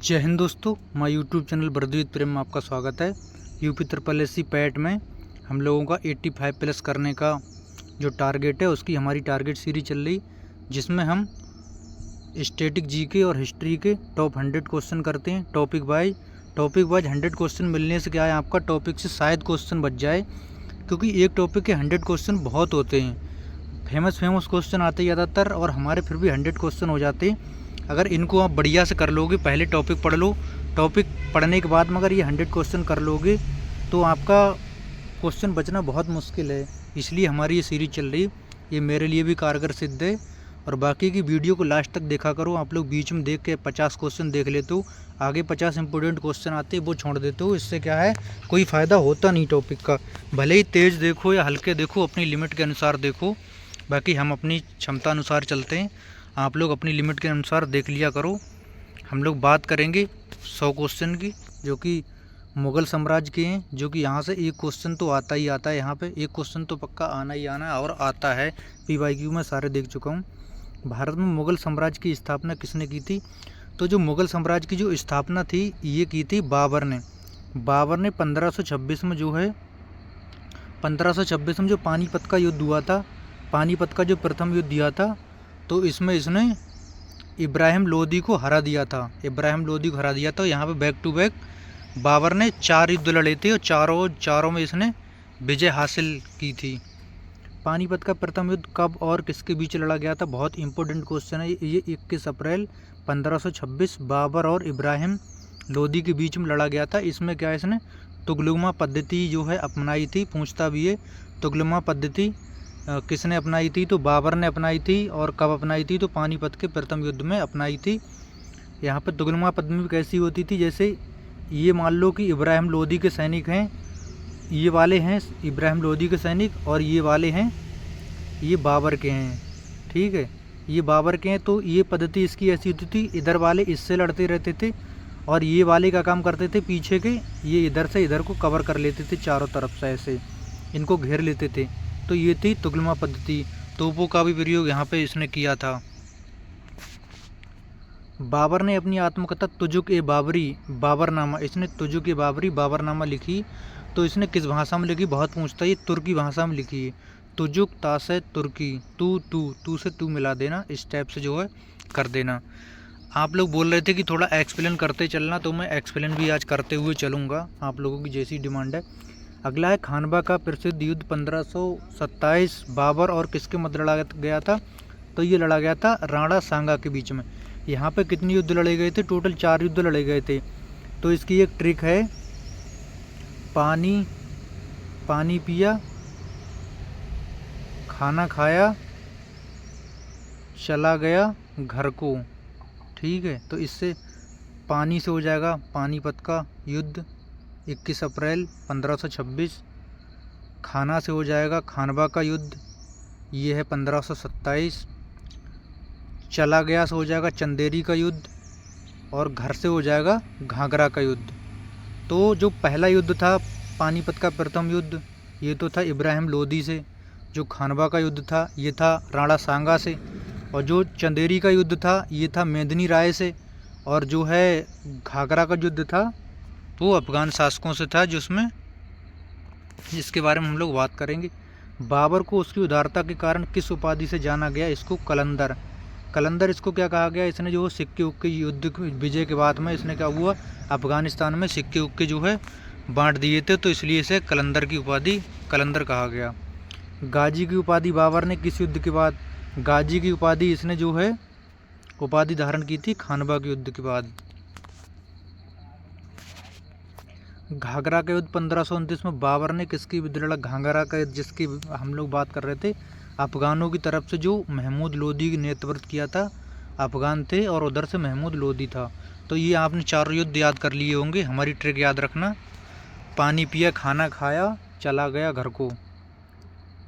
जय हिंद दोस्तों, my YouTube channel बरदीत प्रेम में आपका स्वागत है। यूपी ट्रिपल एससी पैट में हम लोगों का 85 प्लस करने का जो टारगेट है उसकी हमारी टारगेट सीरीज चल रही, जिसमें हम स्टैटिक जीके और हिस्ट्री के टॉप 100 क्वेश्चन करते हैं टॉपिक वाइज 100 क्वेश्चन मिलने से क्या है, आपका टॉपिक से शायद क्वेश्चन बच जाए, क्योंकि एक टॉपिक के 100 क्वेश्चन बहुत होते हैं। फेमस क्वेश्चन आते ज़्यादातर, और हमारे फिर भी 100 क्वेश्चन हो जाते हैं। अगर इनको आप बढ़िया से कर लोगे, पहले टॉपिक पढ़ लो, टॉपिक पढ़ने के बाद में अगर ये 100 क्वेश्चन कर लोगे तो आपका क्वेश्चन बचना बहुत मुश्किल है। इसलिए हमारी ये सीरीज चल रही, ये मेरे लिए भी कारगर सिद्ध है। और बाकी की वीडियो को लास्ट तक देखा करो। आप लोग बीच में देख के 50 क्वेश्चन देख लेते हो, आगे 50 इंपॉर्टेंट क्वेश्चन आते हैं वो छोड़ देते हो। इससे क्या है, कोई फ़ायदा होता नहीं टॉपिक का। भले ही तेज़ देखो या हल्के देखो, अपनी लिमिट के अनुसार देखो। बाकी हम अपनी क्षमता अनुसार चलते हैं, आप लोग अपनी लिमिट के अनुसार देख लिया करो। हम लोग बात करेंगे 100 क्वेश्चन की, जो कि मुग़ल साम्राज्य के हैं, जो कि यहाँ से एक क्वेश्चन तो आता ही आता है। यहाँ पे एक क्वेश्चन तो पक्का आना ही आना है, और आता है। PYQ में सारे देख चुका हूँ। भारत में मुग़ल साम्राज्य की स्थापना किसने की थी? तो जो मुग़ल साम्राज्य की जो स्थापना थी, ये की थी बाबर ने। बाबर ने 1526 में जो है, 1526 में जो पानीपत का युद्ध हुआ था, पानीपत का जो प्रथम युद्ध दिया था, तो इसमें इसने इब्राहिम लोदी को हरा दिया था। तो यहाँ पे बैक टू बैक बाबर ने 4 युद्ध लड़े थे, और चारों में इसने विजय हासिल की थी। पानीपत का प्रथम युद्ध कब और किसके बीच लड़ा गया था? बहुत इंपॉर्टेंट क्वेश्चन है ये। 21 अप्रैल 1526 बाबर और इब्राहिम लोदी के बीच में लड़ा गया था। इसमें क्या है, इसने तुगलुमा पद्धति जो है अपनाई थी। पूछता भी है, तुगलुमा पद्धति किसने अपनाई थी? तो बाबर ने अपनाई थी। और कब अपनाई थी? तो पानीपत के प्रथम युद्ध में अपनाई थी। यहाँ पर तुगलुमा पद्धति कैसी होती थी, जैसे ये मान लो कि इब्राहिम लोदी के सैनिक हैं, ये वाले हैं इब्राहिम लोदी के सैनिक, और ये वाले हैं, ये बाबर के हैं। ठीक है, ये बाबर के हैं। तो ये पद्धति इसकी ऐसी होती थी, इधर वाले इससे लड़ते रहते थे, और ये वाले का काम करते थे पीछे के, ये इधर से इधर को कवर कर लेते थे, चारों तरफ से ऐसे इनको घेर लेते थे। तो ये थी तुगलमा पद्धति। तोपों का भी प्रयोग यहाँ पे इसने किया था। बाबर ने अपनी आत्मकथा तुजुक ए बाबरी बाबरनामा, इसने तुजुक ए बाबरी बाबरनामा लिखी, तो इसने किस भाषा में लिखी? बहुत पूछता है। ये तुर्की भाषा में लिखी है। तुजुक तासे तुर्की, तू से तू मिला देना, इस टाइप से जो है कर देना। आप लोग बोल रहे थे कि थोड़ा एक्सप्लेन करते चलना, तो मैं एक्सप्लेन भी आज करते हुए चलूँगा, आप लोगों की जैसी डिमांड है। अगला है खानवा का प्रसिद्ध युद्ध 1527 बाबर और किसके मध्य लड़ा गया था? तो ये लड़ा गया था राणा सांगा के बीच में। यहाँ पे कितने युद्ध लड़े गए थे? टोटल 4 युद्ध लड़े गए थे। तो इसकी एक ट्रिक है, पानी पिया, खाना खाया, चला गया घर को। ठीक है, तो इससे पानी से हो जाएगा पानीपत का युद्ध 21 अप्रैल 1526। खाना से हो जाएगा खानवा का युद्ध, ये है 1527। चला गया से हो जाएगा चंदेरी का युद्ध, और घर से हो जाएगा घाघरा का युद्ध। तो जो पहला युद्ध था पानीपत का प्रथम युद्ध, ये तो था इब्राहिम लोदी से। जो खानवा का युद्ध था, ये था राणा सांगा से। और जो चंदेरी का युद्ध था, ये था मेदिनी राय से। और जो है घाघरा का युद्ध था, वो अफगान शासकों से था, जिसके बारे में हम लोग बात करेंगे। बाबर को उसकी उदारता के कारण किस उपाधि से जाना गया? इसको कलंदर इसको क्या कहा गया? इसने जो सिक्के उक्के युद्ध विजय के बाद में इसने क्या हुआ, अफगानिस्तान में सिक्के उक्के जो है बांट दिए थे, तो इसलिए इसे कलंदर की उपाधि कलंदर कहा गया। गाजी की उपाधि बाबर ने किस युद्ध के बाद? गाजी की उपाधि इसने जो है उपाधि धारण की थी खानवा के युद्ध के बाद। घाघरा का युद्ध 1529 में बाबर ने किसकी विरुद्ध लड़ा? घाघरा का युद्ध, जिसकी हम लोग बात कर रहे थे, अफगानों की तरफ से जो महमूद लोदी ने नेतृत्व किया था। अफगान थे और उधर से महमूद लोदी था। तो ये आपने 4 युद्ध याद कर लिए होंगे। हमारी ट्रिक याद रखना, पानी पिया, खाना खाया, चला गया घर को।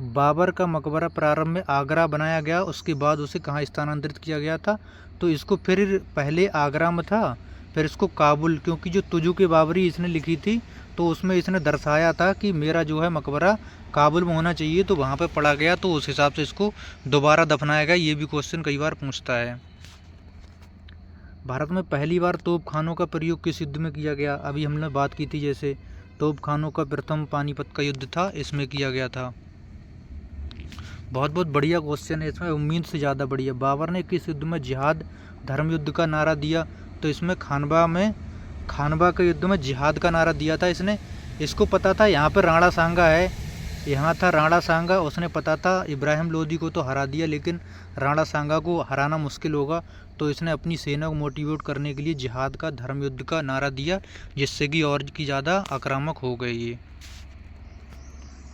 बाबर का मकबरा प्रारंभ में आगरा बनाया गया, उसके बाद उसे कहाँ स्थानांतरित किया गया था? तो इसको फिर पहले आगरा में था, फिर इसको काबुल, क्योंकि जो तुजुक ए बाबरी इसने लिखी थी, तो उसमें इसने दर्शाया था कि मेरा जो है मकबरा काबुल में होना चाहिए, तो वहाँ पे पड़ा गया, तो उस हिसाब से इसको दोबारा दफनाया गया। ये भी क्वेश्चन कई बार पूछता है। भारत में पहली बार तोपखानों का प्रयोग किस युद्ध में किया गया? अभी हमने बात की थी, जैसे तोपखानों का प्रथम पानीपत का युद्ध था, इसमें किया गया था। बहुत बहुत बढ़िया क्वेश्चन है, इसमें उम्मीद से ज़्यादा बढ़िया। बाबर ने किस युद्ध में जिहाद धर्म युद्ध का नारा दिया? तो इसमें खानवा के युद्ध में जिहाद का नारा दिया था इसने। इसको पता था यहाँ पर राणा सांगा है, यहाँ था राणा सांगा, उसने पता था इब्राहिम लोदी को तो हरा दिया, लेकिन राणा सांगा को हराना मुश्किल होगा, तो इसने अपनी सेना को मोटिवेट करने के लिए जिहाद का धर्म युद्ध का नारा दिया, जिससे कि और की ज़्यादा आक्रामक हो गए ये।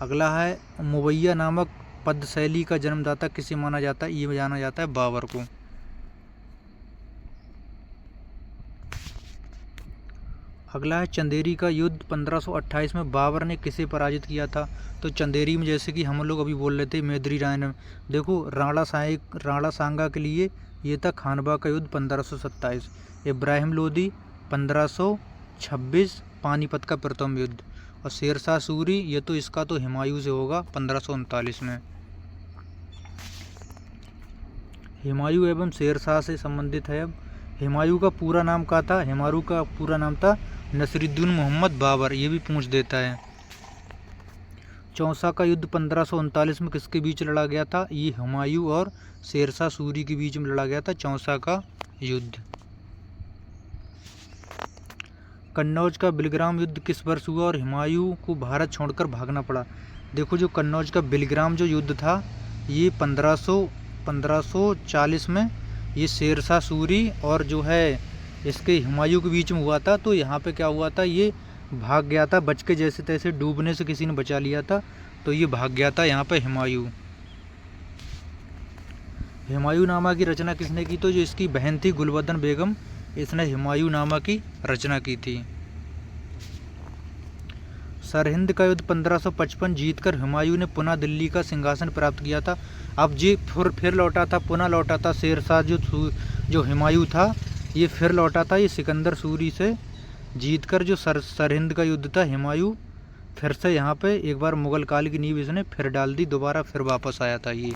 अगला है, मुवैया नामक पद शैली का जन्मदाता किसे माना जाता है? ये जाना जाता है बाबर को। अगला है, चंदेरी का युद्ध 1528 में बाबर ने किसे पराजित किया था? तो चंदेरी में, जैसे कि हम लोग अभी बोल रहे थे, मेदरी राय ने, देखो राणा सांगा के लिए ये था खानवा का युद्ध 1527, इब्राहिम लोदी 1526 पानीपत का प्रथम युद्ध, और शेरशाह सूरी ये तो इसका तो हुमायूं से होगा 1539 में। हुमायूं एवं शेरशाह से संबंधित है। अब हुमायूं का पूरा नाम क्या था? हुमायूं का पूरा नाम था नसीरुद्दीन मोहम्मद बाबर, ये भी पूछ देता है। चौसा का युद्ध 1539 में किसके बीच लड़ा गया था? ये हुमायूं और शेरशाह सूरी के बीच में लड़ा गया था चौसा का युद्ध। कन्नौज का बिलग्राम युद्ध किस वर्ष हुआ और हुमायूं को भारत छोड़कर भागना पड़ा? देखो, जो कन्नौज का बिलग्राम जो युद्ध था, ये 1540 में ये शेरशाह सूरी और जो है इसके हुमायूं के बीच में हुआ था। तो यहाँ पे क्या हुआ था, ये भाग गया था बच के, जैसे तैसे डूबने से किसी ने बचा लिया था, तो ये भाग गया था यहाँ पे हुमायूं। हुमायूंनामा की रचना किसने की? तो जो इसकी बहन थी गुलबदन बेगम, इसने हुमायूंनामा की रचना की थी। सरहिंद का युद्ध 1555 जीतकर हुमायूं ने पुनः दिल्ली का सिंहासन प्राप्त किया था। अब जी फिर लौटा था, पुनः लौटा था शेरशाह, जो हुमायूं था ये फिर लौटा था, ये सिकंदर सूरी से जीतकर जो सरहिंद का युद्ध था, हुमायूं फिर से यहाँ पे एक बार मुगल काल की नींव इसने फिर डाल दी, दोबारा फिर वापस आया था ये।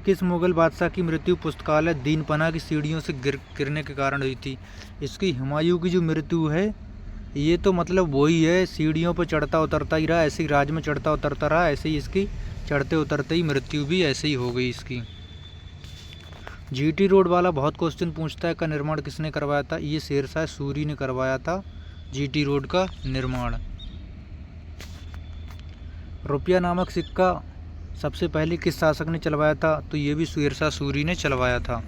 किस मुगल बादशाह की मृत्यु पुस्तकालय दीनपना की सीढ़ियों से गिरने के कारण हुई थी? इसकी हुमायूं की जो मृत्यु है, ये तो मतलब वही है, सीढ़ियों पर चढ़ता उतरता ही रहा, ऐसे ही राज में चढ़ता उतरता रहा, ऐसे ही इसकी चढ़ते उतरते ही मृत्यु भी ऐसे ही हो गई इसकी। जीटी रोड वाला बहुत क्वेश्चन पूछता है, का निर्माण किसने करवाया था? ये शेरशाह सूरी ने करवाया था जीटी रोड का निर्माण। रुपया नामक सिक्का सबसे पहले किस शासक ने चलवाया था? तो ये भी शेरशाह सूरी ने चलवाया था।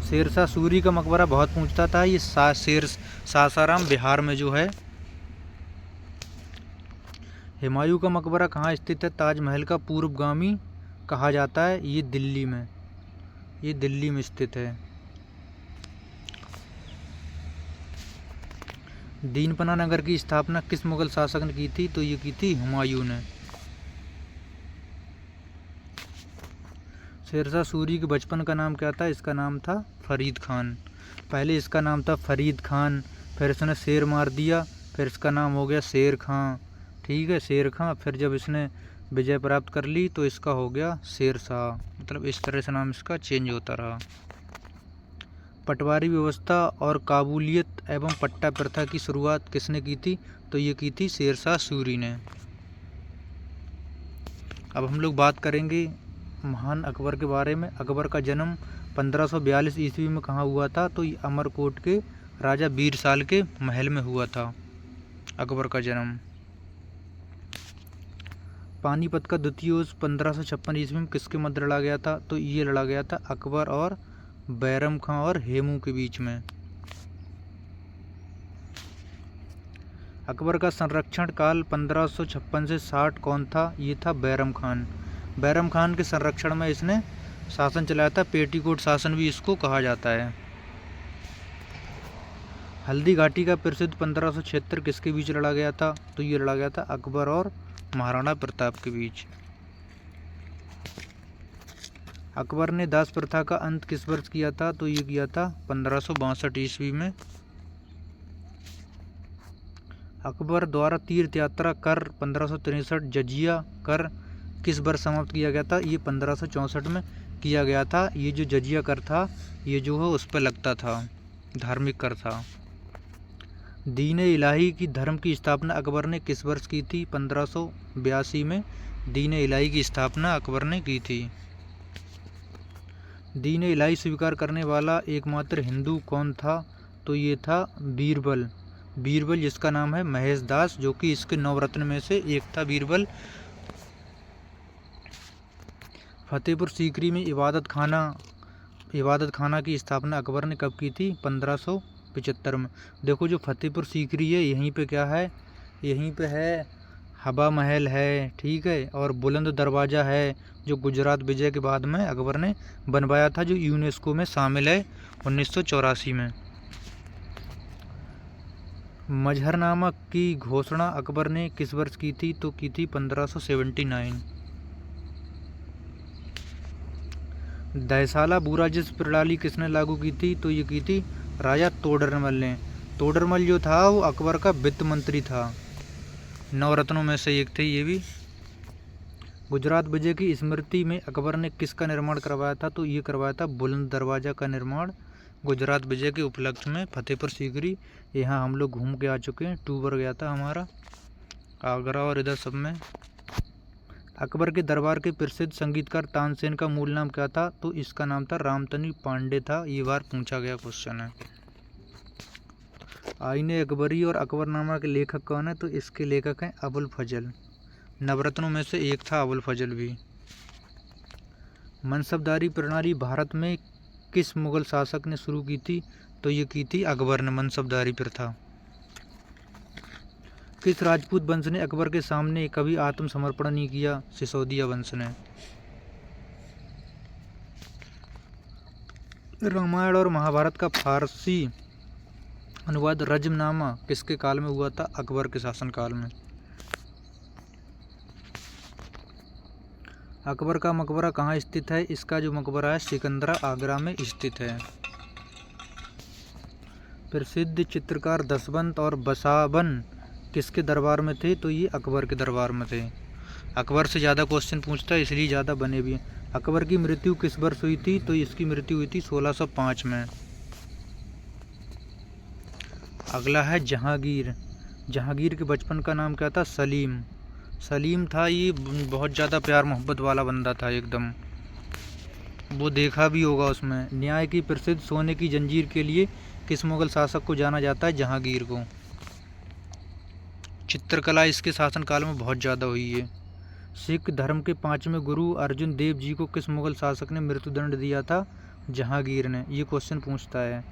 शेरशाह सूरी का मकबरा बहुत पूछता था, ये सासाराम बिहार में जो है। हुमायूं का मकबरा कहाँ स्थित है? ताजमहल का पूर्वगामी कहा जाता है, ये दिल्ली में, ये दिल्ली में स्थित है। दीनपना नगर की स्थापना किस मुगल शासक ने की थी? तो ये की थी हुमायूं ने। शेरशाह सूरी के बचपन का नाम क्या था? इसका नाम था फरीद खान। पहले इसका नाम था फरीद खान, फिर इसने शेर मार दिया, फिर इसका नाम हो गया शेर खां, ठीक है, शेर खां। फिर जब इसने विजय प्राप्त कर ली तो इसका हो गया शेरशाह, मतलब इस तरह से नाम इसका चेंज होता रहा। पटवारी व्यवस्था और काबूलियत एवं पट्टा प्रथा की शुरुआत किसने की थी? तो ये की थी शेरशाह सूरी ने। अब हम लोग बात करेंगे महान अकबर के बारे में। अकबर का जन्म 1542 ईस्वी में कहाँ हुआ था? तो ये अमरकोट के राजा बीरसाल के महल में हुआ था अकबर का जन्म। पानीपत का द्वितीय युद्ध 1556 ईस्वी में किसके मध्य लड़ा गया था? तो ये लड़ा गया था अकबर और बैरम खां और हेमू के बीच में। अकबर का संरक्षण काल 1556 से 60 कौन था? ये था बैरम खान। बैरम खान के संरक्षण में इसने शासन चलाया था, पेटीकोट शासन भी इसको कहा जाता है। हल्दी घाटी का प्रसिद्ध 1576 किसके बीच लड़ा गया था? तो ये लड़ा गया था अकबर और महाराणा प्रताप के बीच। अकबर ने दास प्रथा का अंत किस वर्ष किया था? तो ये किया था 1562 ईस्वी में। अकबर द्वारा तीर्थ यात्रा कर 1563, जजिया कर किस वर्ष समाप्त किया गया था? ये 1564 में किया गया था। ये जो जजिया कर था ये जो है उस पर लगता था, धार्मिक कर था। दीन इलाही की धर्म की स्थापना अकबर ने किस वर्ष की थी? 1582 में दीन इलाही की स्थापना अकबर ने की थी। दीन इलाही स्वीकार करने वाला एकमात्र हिंदू कौन था? तो ये था बीरबल। बीरबल जिसका नाम है महेश दास, जो कि इसके नवरत्न में से एक था बीरबल। फतेहपुर सीकरी में इबादत खाना की स्थापना अकबर ने कब की थी? 1575 में। देखो जो फतेहपुर सीकरी है यहीं पे क्या है? यहीं पे है हवा महल है, ठीक है, और बुलंद दरवाज़ा है जो गुजरात विजय के बाद में अकबर ने बनवाया था, जो यूनेस्को में शामिल है 1984 में। मजहरनामा की घोषणा अकबर ने किस वर्ष की थी? तो की थी 1579। दहसाला बुराजिस प्रणाली किसने लागू की थी? तो ये की थी राजा तोडरमल ने। तोडरमल जो था वो अकबर का वित्त मंत्री था, नवरत्नों में से एक थे ये भी। गुजरात विजय की स्मृति में अकबर ने किसका निर्माण करवाया था? तो ये करवाया था बुलंद दरवाज़ा का निर्माण गुजरात विजय के उपलक्ष्य में। फतेहपुर सीकरी यहाँ हम लोग घूम के आ चुके हैं, टूर गया था हमारा आगरा और इधर सब में। अकबर के दरबार के प्रसिद्ध संगीतकार तानसेन का मूल नाम क्या था? तो इसका नाम था रामतनी पांडे था। ये बार पूछा गया क्वेश्चन है। आईने अकबरी और अकबरनामा के लेखक कौन है? तो इसके लेखक हैं अबुल फजल। नवरत्नों में से एक था अबुल फजल भी। मनसबदारी प्रणाली भारत में किस मुगल शासक ने शुरू की थी? तो ये की थी अकबर ने, मनसबदारी प्रथा। किस राजपूत वंश ने अकबर के सामने कभी आत्मसमर्पण नहीं किया? सिसोदिया वंश ने। रामायण और महाभारत का फारसी अनुवाद रजमनामा किसके काल में हुआ था? अकबर के शासनकाल में। अकबर का मकबरा कहाँ स्थित है? इसका जो मकबरा है सिकंदरा आगरा में स्थित है। प्रसिद्ध चित्रकार दसवंत और बसावन किसके दरबार में थे? तो ये अकबर के दरबार में थे। अकबर से ज़्यादा क्वेश्चन पूछता है इसलिए ज़्यादा बने भी हैं। अकबर की मृत्यु किस वर्ष हुई थी? तो इसकी मृत्यु हुई थी 1605 में। अगला है जहांगीर। जहांगीर के बचपन का नाम क्या था? सलीम। सलीम था ये बहुत ज़्यादा प्यार मोहब्बत वाला बंदा था एकदम, वो देखा भी होगा उसमें। न्याय की प्रसिद्ध सोने की जंजीर के लिए किस मुगल शासक को जाना जाता है? जहांगीर को। चित्रकला इसके शासनकाल में बहुत ज़्यादा हुई है। सिख धर्म के 5वें गुरु अर्जुन देव जी को किस मुगल शासक ने मृत्युदंड दिया था? जहांगीर ने। ये क्वेश्चन पूछता है।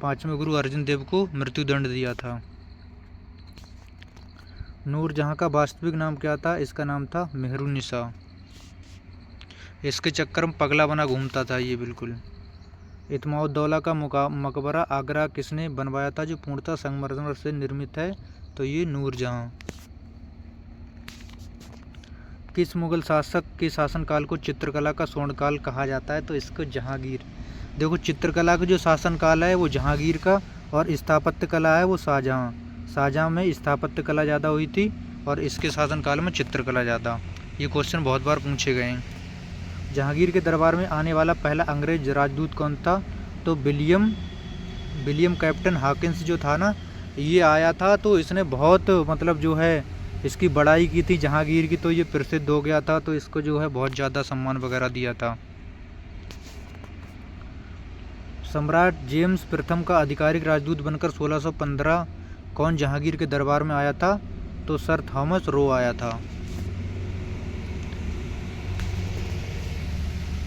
5वें गुरु अर्जुन देव को मृत्युदंड दिया था। नूरजहां का वास्तविक नाम क्या था? इसका नाम था मेहरुन्निसा। इसके चक्कर में पगला बना घूमता था ये बिल्कुल। इत्माउद्दौला का मकबरा आगरा किसने बनवाया था, जो पूर्णतः संगमरमर से निर्मित है? तो ये नूरजहां। किस मुगल शासक के शासनकाल को चित्रकला का स्वर्णकाल कहा जाता है? तो इसको जहांगीर। देखो चित्रकला का जो शासनकाल है वो जहांगीर का, और स्थापत्य कला है वो शाहजहां। शाहजहां में स्थापत्य कला ज़्यादा हुई थी और इसके शासनकाल में चित्रकला ज़्यादा। ये क्वेश्चन बहुत बार पूछे गए हैं। जहांगीर के दरबार में आने वाला पहला अंग्रेज राजदूत कौन था? तो विलियम कैप्टन हॉकिंस जो था ना, ये आया था। तो इसने बहुत मतलब जो है इसकी बड़ाई की थी जहांगीर की, तो ये प्रसिद्ध हो गया था। तो इसको जो है बहुत ज़्यादा सम्मान वगैरह दिया था। सम्राट जेम्स प्रथम का आधिकारिक राजदूत बनकर 1615 कौन जहांगीर के दरबार में आया था? तो सर थॉमस रो आया था।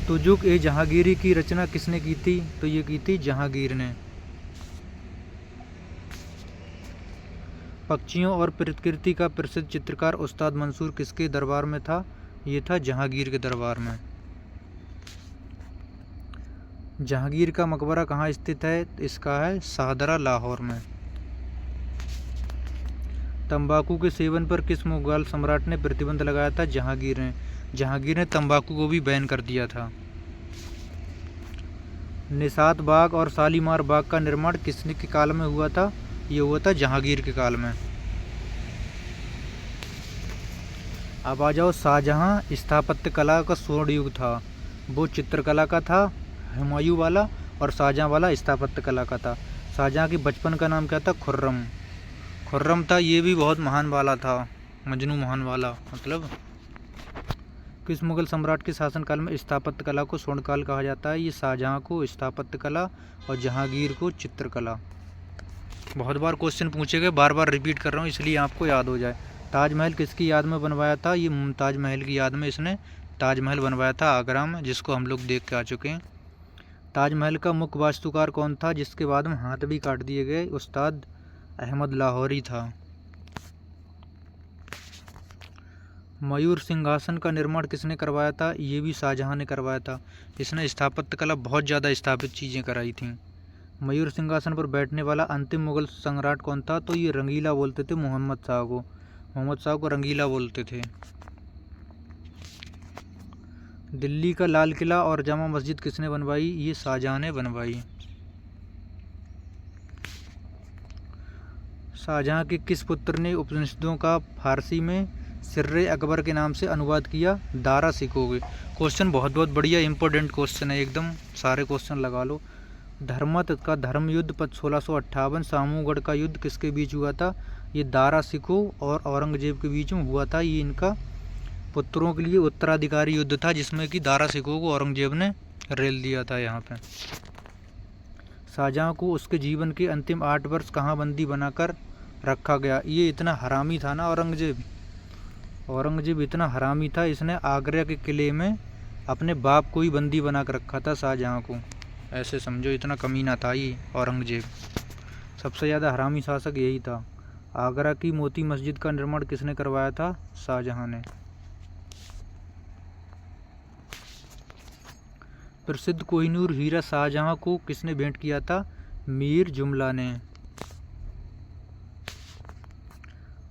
तुजुक ए जहांगीरी की रचना किसने की थी? तो ये की थी जहांगीर ने। पक्षियों और प्रकृति का प्रसिद्ध चित्रकार उस्ताद मंसूर किसके दरबार में था? ये था जहांगीर के दरबार में। जहांगीर का मकबरा कहाँ स्थित है? इसका है शाहदरा लाहौर में। तंबाकू के सेवन पर किस मुगल सम्राट ने प्रतिबंध लगाया था? जहांगीर ने। जहांगीर ने तंबाकू को भी बैन कर दिया था। निशात बाग और शालीमार बाग का निर्माण किसने के काल में हुआ था? ये हुआ था जहांगीर के काल में। अब आ जाओ, शाहजहाँ स्थापत्य कला का स्वर्ण युग था, वो चित्रकला का था हुमायूं वाला, और शाहजहाँ वाला स्थापत्य कला का था। शाहजहाँ के बचपन का नाम क्या था? खुर्रम। खुर्रम था, ये भी बहुत महान वाला था, मजनू महान वाला मतलब। किस मुगल सम्राट के शासनकाल में स्थापत्य कला को स्वर्णकाल कहा जाता है? ये शाहजहाँ को स्थापत्य कला और जहांगीर को चित्रकला। बहुत बार क्वेश्चन पूछे गए, बार बार रिपीट कर रहा हूँ इसलिए आपको याद हो जाए। ताजमहल किसकी याद में बनवाया था? ये मुमताज महल की याद में इसने ताजमहल बनवाया था आगरा में, जिसको हम लोग देख के आ चुके हैं। ताजमहल का मुख्य वास्तुकार कौन था जिसके बाद में हाथ भी काट दिए गए? उस्ताद अहमद लाहौरी था। मयूर सिंहासन का निर्माण किसने करवाया था? ये भी शाहजहाँ ने करवाया था। इसने स्थापत्य कला बहुत ज़्यादा स्थापित चीज़ें कराई थीं। मयूर सिंहासन पर बैठने वाला अंतिम मुगल सम्राट कौन था? तो ये रंगीला बोलते थे मोहम्मद शाह को। मोहम्मद शाह को रंगीला बोलते थे। दिल्ली का लाल किला और जामा मस्जिद किसने बनवाई? ये शाहजहाँ ने बनवाई। शाहजहाँ के किस पुत्र ने उपनिषदों का फारसी में सिर्रे अकबर के नाम से अनुवाद किया? दारा सिकोगे। क्वेश्चन बहुत बहुत बढ़िया इंपॉर्टेंट क्वेश्चन है एकदम, सारे क्वेश्चन लगा लो। धर्मत का धर्म युद्ध 1658 सामूगढ़ का युद्ध किसके बीच हुआ था? ये दारा सिको और औरंगजेब के बीच में हुआ था। ये इनका पुत्रों के लिए उत्तराधिकारी युद्ध था, जिसमें कि दारा सिको को औरंगजेब ने रेल दिया था। यहाँ पे शाहजहाँ को उसके जीवन के अंतिम 8 वर्ष कहाँ बंदी बनाकर रखा गया? ये इतना हरामी था ना औरंगजेब इतना हरामी था, इसने आगरा के किले में अपने बाप को ही बंदी बना कर रखा था शाहजहाँ को। ऐसे समझो, इतना कमीना था ये औरंगजेब। सबसे ज़्यादा हरामी शासक यही था। आगरा की मोती मस्जिद का निर्माण किसने करवाया था? शाहजहाँ ने। प्रसिद्ध कोहिनूर हीरा शाहजहाँ को किसने भेंट किया था? मीर जुमला ने।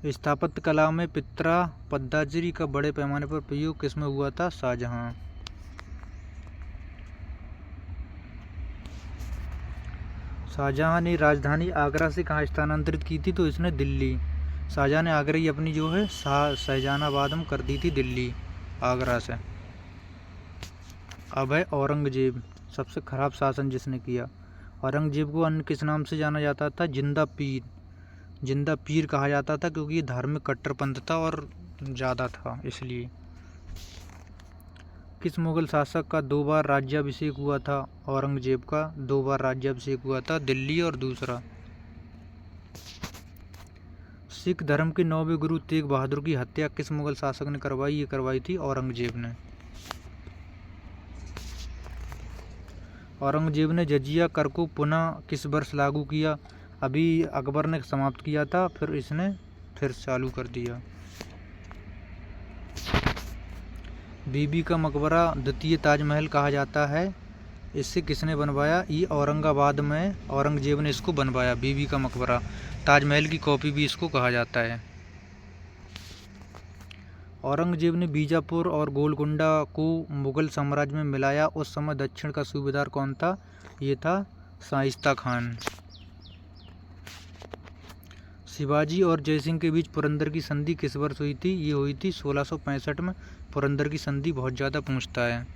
स्थापत्य कला में पित्रा पद्दाजरी का बड़े पैमाने पर प्रयोग किसमें हुआ था? शाहजहाँ। शाहजहाँ ने राजधानी आगरा से कहाँ स्थानांतरित की थी? तो इसने दिल्ली। शाहजहाँ ने आगरा ही अपनी जो है शाहजहानाबाद में कर दी थी, दिल्ली आगरा से। अब है औरंगजेब, सबसे खराब शासन जिसने किया। औरंगजेब को अन्य किस नाम से जाना जाता था? जिंदा पीर। जिंदा पीर कहा जाता था क्योंकि ये धार्मिक कट्टरपंथ था और ज़्यादा था इसलिए। किस मुगल शासक का 2 बार राज्याभिषेक हुआ था? औरंगजेब का 2 बार राज्याभिषेक हुआ था, दिल्ली और दूसरा। सिख धर्म के 9वें गुरु तेग बहादुर की हत्या किस मुगल शासक ने करवाई? ये करवाई थी औरंगजेब ने। औरंगजेब ने जजिया कर को पुनः किस वर्ष लागू किया? अभी अकबर ने समाप्त किया था, फिर इसने फिर चालू कर दिया। बीबी का मकबरा द्वितीय ताजमहल कहा जाता है। इसे किसने बनवाया? ये औरंगाबाद में औरंगजेब ने इसको बनवाया, बीबी का मकबरा। ताजमहल की कॉपी भी इसको कहा जाता है। औरंगजेब ने बीजापुर और गोलकुंडा को मुगल साम्राज्य में मिलाया, उस समय दक्षिण का सूबेदार कौन था? ये था शाइस्ता खान। शिवाजी और जयसिंह के बीच पुरंदर की संधि किस वर्ष हुई थी? ये हुई थी 1665 में। पुरंदर की संधि बहुत ज़्यादा पूछता है।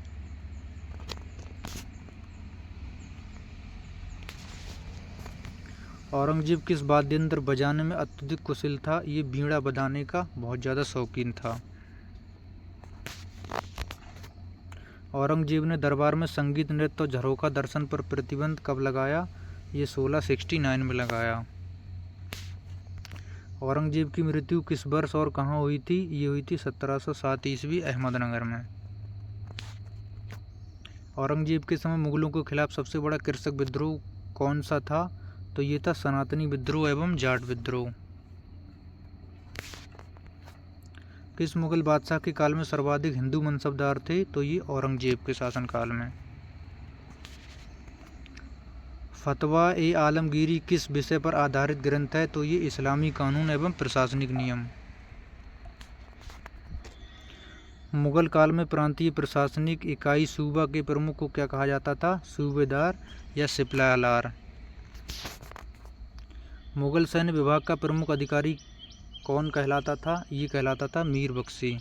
औरंगजेब किस वाद्य यंत्र बजाने में अत्यधिक कुशल था? ये बीड़ा बजाने का बहुत ज़्यादा शौकीन था। औरंगजेब ने दरबार में संगीत, नृत्य और झरोखा दर्शन पर प्रतिबंध कब लगाया? ये 1669 में लगाया। औरंगजेब की मृत्यु किस वर्ष और कहाँ हुई थी? ये हुई थी 1707 ईस्वी अहमदनगर में। औरंगजेब के समय मुगलों के खिलाफ सबसे बड़ा कृषक विद्रोह कौन सा था? तो ये था सनातनी विद्रोह एवं जाट विद्रोह। किस मुगल बादशाह के काल में सर्वाधिक हिंदू मनसबदार थे? तो ये औरंगजेब के शासनकाल में। फतवा ए आलमगीरी किस विषय पर आधारित ग्रंथ है? तो ये इस्लामी कानून एवं प्रशासनिक नियम। मुगल काल में प्रांतीय प्रशासनिक इकाई सूबा के प्रमुख को क्या कहा जाता था? सूबेदार या सिपलालार। मुगल सैन्य विभाग का प्रमुख अधिकारी कौन कहलाता था? ये कहलाता था मीर बख्शी।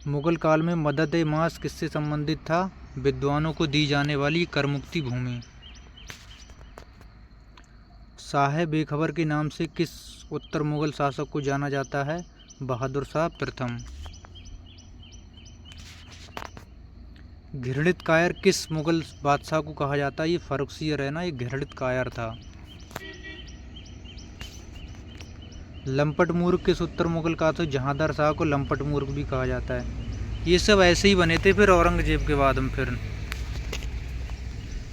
मुगल काल में मदद-ए-माश किससे संबंधित था? विद्वानों को दी जाने वाली करमुक्ति भूमि। शाह-ए-बेखबर के नाम से किस उत्तर मुगल शासक को जाना जाता है? बहादुर शाह प्रथम। घृणित कायर किस मुगल बादशाह को कहा जाता है? ये फर्रुखसियर है ना, ये घृणित कायर था। लंपट मूर्ख किस उत्तर मुगल का था? जहांदार शाह को लंपट मूर्ख भी कहा जाता है। ये सब ऐसे ही बने थे फिर औरंगजेब के बाद में। फिर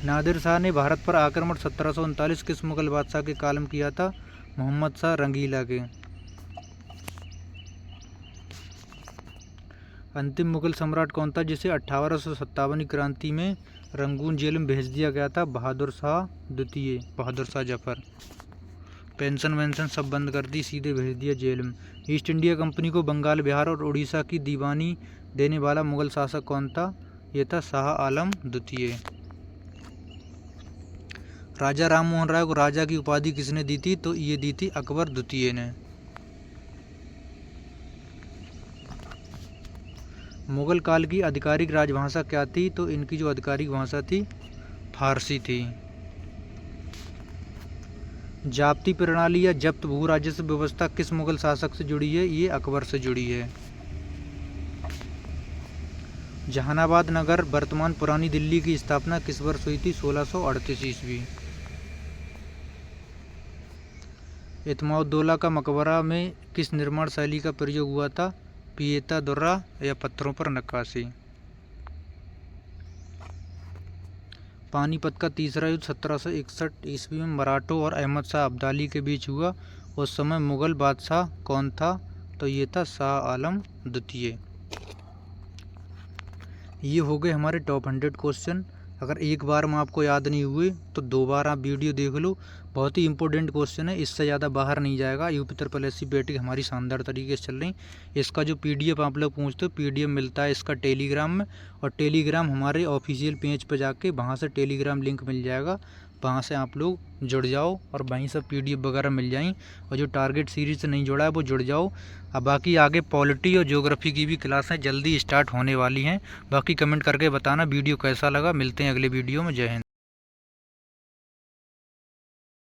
नादिर शाह ने भारत पर आक्रमण 1739 किस मुगल बादशाह के काल में किया था? मोहम्मद शाह रंगीला के। अंतिम मुगल सम्राट कौन था जिसे 1857 की क्रांति में रंगून जेल में भेज दिया गया था? बहादुर शाह द्वितीय, बहादुर शाह जफर। पेंशन वेंशन सब बंद कर दी, सीधे भेज दिया जेल में। ईस्ट इंडिया कंपनी को बंगाल, बिहार और उड़ीसा की दीवानी देने वाला मुगल शासक कौन था? ये था शाह आलम द्वितीय। राजा राम मोहन राय को राजा की उपाधि किसने दी थी? तो ये दी थी अकबर द्वितीय ने। मुगल काल की आधिकारिक राजभाषा क्या थी? तो इनकी जो आधिकारिक भाषा थी फारसी थी। जाप्ती प्रणाली या जब्त भू राजस्व व्यवस्था किस मुगल शासक से जुड़ी है? ये अकबर से जुड़ी है। जहानाबाद नगर वर्तमान पुरानी दिल्ली की स्थापना किस वर्ष हुई थी? 1638 ईस्वी। इत्माउद्दौला का मकबरा में किस निर्माण शैली का प्रयोग हुआ था? पिएता दुर्रा या पत्थरों पर नक्काशी। पानीपत का तीसरा युद्ध 1761 ईस्वी में मराठों और अहमद शाह अब्दाली के बीच हुआ। उस समय मुगल बादशाह कौन था? तो ये था शाह आलम द्वितीय। ये हो गए हमारे टॉप 100 क्वेश्चन। अगर एक बार में आपको याद नहीं हुए तो 2 बार आप वीडियो देख लो। बहुत ही इंपॉर्टेंट क्वेश्चन है, इससे ज़्यादा बाहर नहीं जाएगा। यूपी ट्रिपल एससी बैटिंग हमारी शानदार तरीके से चल रही। इसका जो PDF आप लोग पूछते हो, PDF मिलता है इसका टेलीग्राम में, और टेलीग्राम हमारे ऑफिशियल पेज पर जाके वहाँ से टेलीग्राम लिंक मिल जाएगा। वहाँ से आप लोग जुड़ जाओ और वहीं से PDF वगैरह मिल जाएं। और जो टारगेट सीरीज से नहीं जुड़ा है वो जुड़ जाओ। अब बाकी आगे पॉलिटी और ज्योग्राफी की भी क्लासें जल्दी स्टार्ट होने वाली हैं। बाकी कमेंट करके बताना वीडियो कैसा लगा। मिलते हैं अगले वीडियो में। जय हिंद।